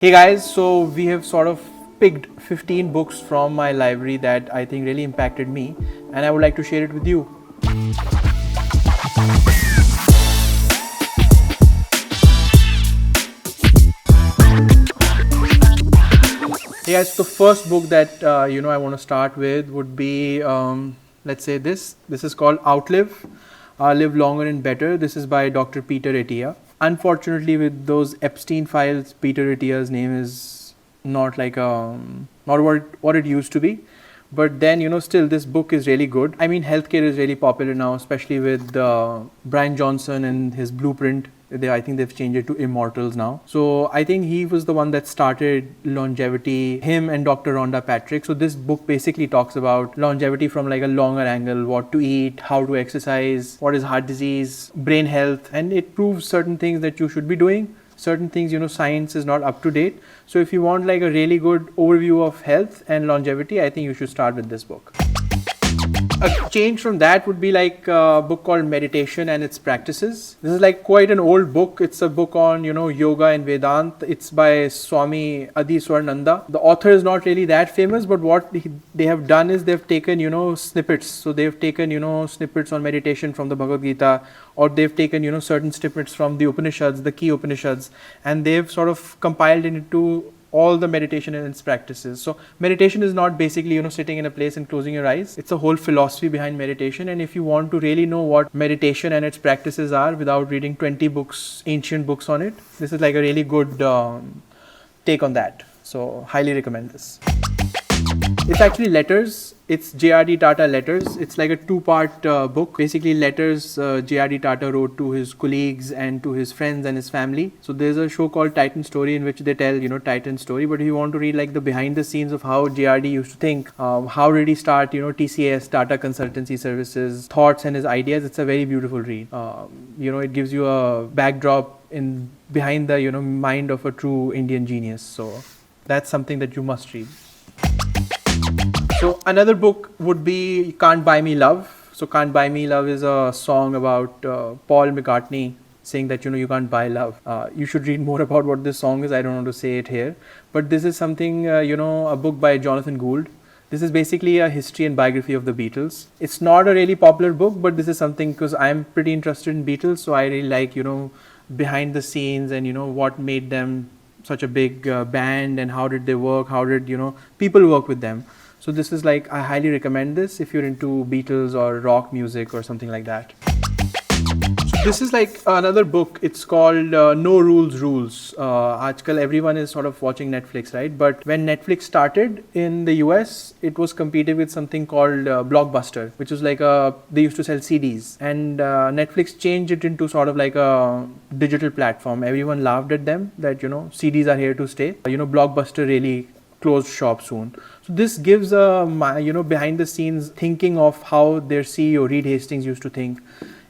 Hey guys, so we have sort of picked 15 books from my library that I think really impacted me, and I would like to share it with you. Hey guys, so the first book that I want to start with would be let's say this. This is called Outlive, Live Longer and Better. This is by Dr. Peter Attia. Unfortunately, with those Epstein files, Peter Attia's name is not like not what it used to be. But then, still this book is really good. I mean, healthcare is really popular now, especially with Brian Johnson and his blueprint. I think they've changed it to Immortals now. So I think he was the one that started longevity, him and Dr. Rhonda Patrick. So this book basically talks about longevity from like a longer angle, what to eat, how to exercise, what is heart disease, brain health, and it proves certain things that you should be doing. Certain things, science is not up to date. So if you want like a really good overview of health and longevity, I think you should start with this book. A change from that would be like a book called Meditation and Its Practices. This is like quite an old book. It's a book on, yoga and Vedanta. It's by Swami Adi Swarnanda. The author is not really that famous, but what they have done is they've taken, snippets. So they've taken, snippets on meditation from the Bhagwad Gita, or they've taken, certain snippets from the Upanishads, the key Upanishads, and they've sort of compiled it into all the meditation and its practices. So meditation is not basically, sitting in a place and closing your eyes. It's a whole philosophy behind meditation. And if you want to really know what meditation and its practices are without reading 20 books, ancient books on it, this is like a really good take on that. So highly recommend this. It's actually letters. It's J.R.D. Tata letters. It's like a two-part book. Basically letters J.R.D. Tata wrote to his colleagues and to his friends and his family. So there's a show called Titan Story in which they tell, Titan's story. But if you want to read like the behind the scenes of how J.R.D. used to think, how did he start, TCS, Tata Consultancy Services, thoughts and his ideas, it's a very beautiful read. It gives you a backdrop in behind the, mind of a true Indian genius. So that's something that you must read. So another book would be Can't Buy Me Love. So Can't Buy Me Love is a song about Paul McCartney saying that, you can't buy love. You should read more about what this song is. I don't want to say it here. But this is something, a book by Jonathan Gould. This is basically a history and biography of the Beatles. It's not a really popular book, but this is something because I'm pretty interested in Beatles. So I really like, behind the scenes and, what made them such a big band and how did they work? How did, people work with them? So this is like, I highly recommend this if you're into Beatles or rock music or something like that. So this is like another book. It's called No Rules Rules. Aajkal everyone is sort of watching Netflix, right? But when Netflix started in the US, it was competing with something called Blockbuster, which was like they used to sell CDs. And Netflix changed it into sort of like a digital platform. Everyone laughed at them that, CDs are here to stay. Blockbuster really closed shop soon. So this gives a behind the scenes thinking of how their CEO Reed Hastings used to think.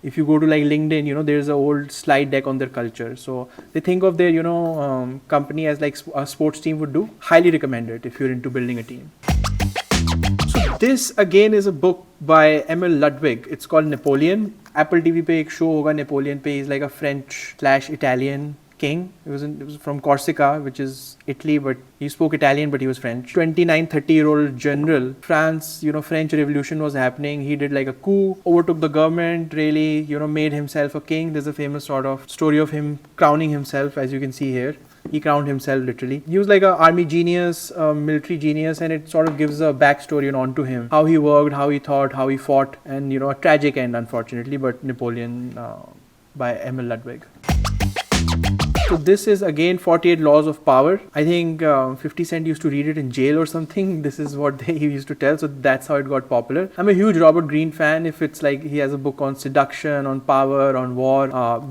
If you go to like LinkedIn, there's an old slide deck on their culture. So they think of their company as like a sports team would do. Highly recommend it if you're into building a team. So this again is a book by Emil Ludwig. It's called Napoleon. Apple TV पे एक show होगा Napoleon पे. He's like a French/Italian king. It was from Corsica, which is Italy, but he spoke Italian, but he was French. 29-30-year-old general. France, French Revolution was happening. He did like a coup, overtook the government, really, made himself a king. There's a famous sort of story of him crowning himself, as you can see here. He crowned himself literally. He was like an army genius, military genius, and it sort of gives a backstory onto him. How he worked, how he thought, how he fought, and a tragic end, unfortunately, but Napoleon by Emil Ludwig. So this is again 48 Laws of Power. I think 50 Cent used to read it in jail or something. This is what he used to tell. So that's how it got popular. I'm a huge Robert Greene fan. If it's like he has a book on seduction, on power, on war.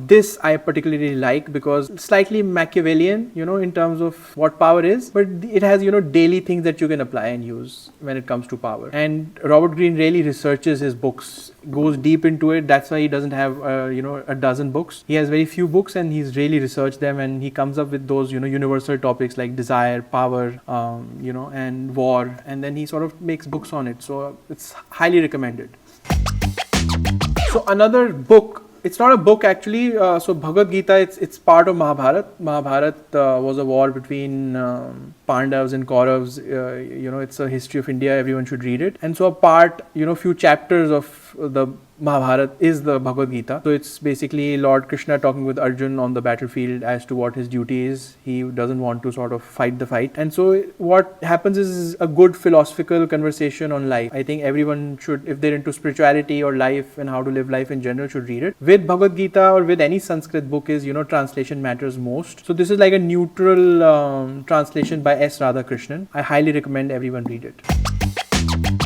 This I particularly like because it's slightly Machiavellian, in terms of what power is. But it has, daily things that you can apply and use when it comes to power. And Robert Greene really researches his books, goes deep into it. That's why he doesn't have, a dozen books. He has very few books and he's really researched them. And he comes up with those, universal topics like desire, power, and war. And then he sort of makes books on it. So it's highly recommended. So another book it's not a book actually. So Bhagavad Gita, it's part of Mahabharat. Mahabharat was a war between Pandavas and Kauravas. It's a history of India. Everyone should read it. And so a part, few chapters of the Mahabharata is the Bhagavad Gita. So it's basically Lord Krishna talking with Arjun on the battlefield as to what his duty is. He doesn't want to sort of fight the fight. And so what happens is a good philosophical conversation on life. I think everyone should, if they're into spirituality or life and how to live life in general, should read it. With Bhagavad Gita or with any Sanskrit book is, translation matters most. So this is like a neutral translation by S. Radhakrishnan. I highly recommend everyone read it.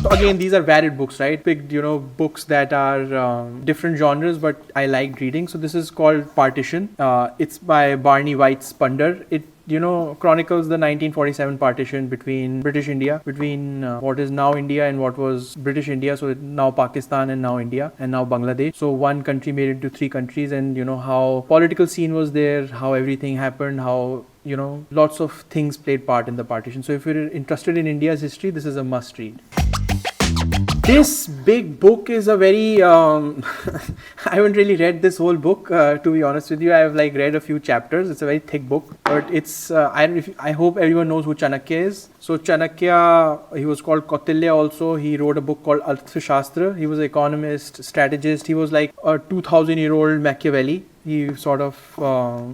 So again, these are varied books, right? Picked, books that are different genres, but I liked reading. So this is called Partition. It's by Barney White Spunder. It chronicles the 1947 partition between British India, between what is now India and what was British India. So now Pakistan and now India and now Bangladesh. So one country made it into three countries, and how political scene was there, how everything happened, how lots of things played part in the partition. So if you're interested in India's history, this is a must read. This big book is a very, I haven't really read this whole book, to be honest with you. I have read a few chapters. It's a very thick book, but it's, I hope everyone knows who Chanakya is. So Chanakya, he was called Kautilya also. He wrote a book called Arthashastra. He was an economist, strategist. He was like a 2000-year-old Machiavelli. He sort of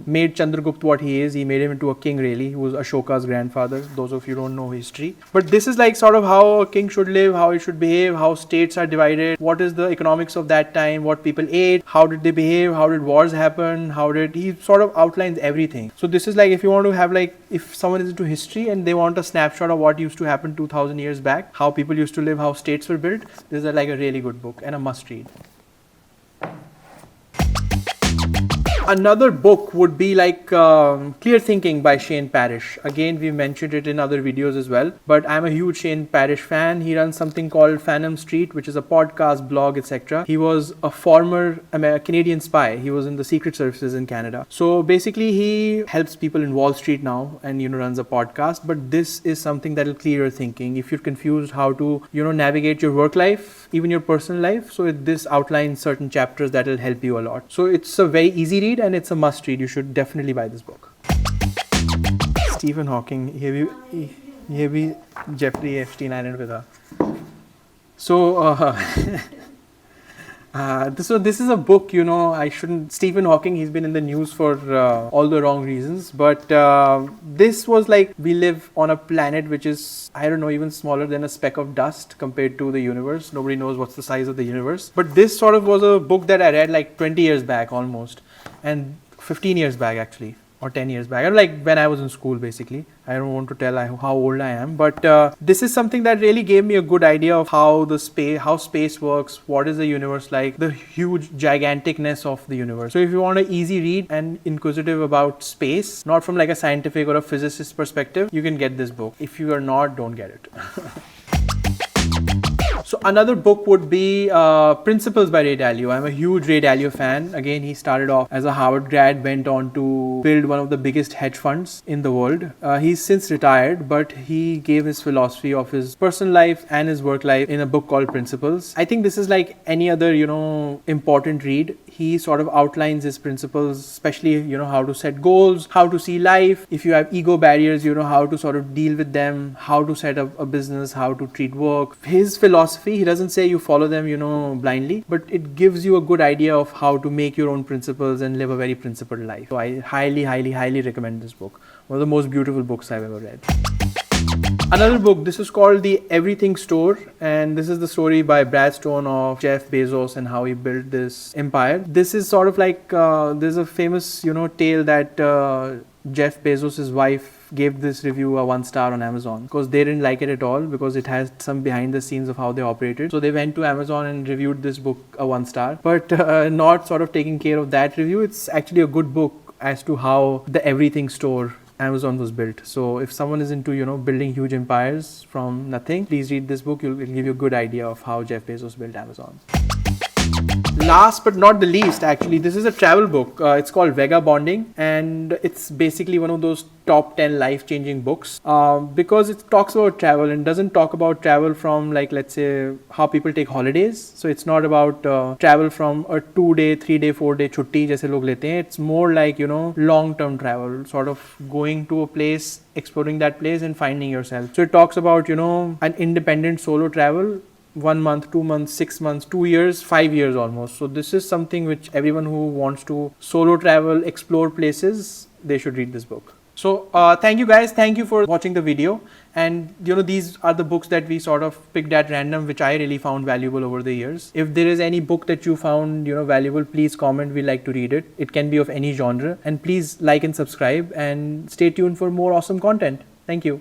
made Chandragupta what he is. He made him into a king, really. He was Ashoka's grandfather, those of you who don't know history. But this is sort of how a king should live, how he should behave, how states are divided, what is the economics of that time, what people ate, how did they behave, how did wars happen, he sort of outlines everything. So this is if you want to have if someone is into history and they want a snapshot of what used to happen 2000 years back, how people used to live, how states were built, this is a really good book and a must read. Another book would be Clear Thinking by Shane Parrish. Again, we mentioned it in other videos as well, but I'm a huge Shane Parrish fan. He runs something called Phantom Street, which is a podcast, blog, etc. He was a former Canadian spy. He was in the secret services in Canada. So basically, he helps people in Wall Street now and, runs a podcast. But this is something that will clear your thinking. If you're confused how to, navigate your work life, even your personal life, so this outlines certain chapters that will help you a lot. So it's a very easy read and it's a must read. You should definitely buy this book. Stephen Hawking, ये भी Jeffrey Epstein Island पे था. So this is a book, Stephen Hawking, he's been in the news for all the wrong reasons, but this was we live on a planet which is, I don't know, even smaller than a speck of dust compared to the universe. Nobody knows what's the size of the universe. But this sort of was a book that I read 20 years back almost, and 15 years back actually, or 10 years back. When I was in school, basically. I don't want to tell how old I am, but this is something that really gave me a good idea of how space works, what is the universe like, the huge giganticness of the universe. So if you want an easy read and inquisitive about space, not from a scientific or a physicist perspective, you can get this book. If you are not, don't get it. So another book would be Principles by Ray Dalio. I'm a huge Ray Dalio fan. Again, he started off as a Harvard grad, went on to build one of the biggest hedge funds in the world. He's since retired, but he gave his philosophy of his personal life and his work life in a book called Principles. I think this is like any other, important read. He sort of outlines his principles, especially, how to set goals, how to see life. If you have ego barriers, how to sort of deal with them, how to set up a business, how to treat work. His philosophy, he doesn't say you follow them, blindly, but it gives you a good idea of how to make your own principles and live a very principled life. So I highly, highly, highly recommend this book. One of the most beautiful books I've ever read. Another book, this is called The Everything Store, and this is the story by Brad Stone of Jeff Bezos and how he built this empire. This is sort of there's a famous, tale that Jeff Bezos' wife gave this review a 1-star on Amazon because they didn't like it at all because it has some behind the scenes of how they operated. So they went to Amazon and reviewed this book a 1-star, but not sort of taking care of that review. It's actually a good book as to how the Everything Store Amazon was built. So if someone is into, building huge empires from nothing, please read this book. It'll give you a good idea of how Jeff Bezos built Amazon. last but not the least, actually, this is a travel book. It's called Vagabonding, and it's basically one of those top 10 life-changing books because it talks about travel and doesn't talk about travel from, like, let's say how people take holidays. So it's not about travel from a 2-day, 3-day, 4-day chutti jaise log lete hain. It's more like, you know, long-term travel, sort of going to a place, exploring that place and finding yourself. So it talks about, you know, an independent solo travel, 1 month, 2 months, 6 months, 2 years, 5 years almost. So this is something which everyone who wants to solo travel, explore places, they should read this book. So thank you guys. Thank you for watching the video. And you know, these are the books that we sort of picked at random, which I really found valuable over the years. If there is any book that you found, you know, valuable, please comment. We like to read it. It can be of any genre. And please like and subscribe and stay tuned for more awesome content. Thank you.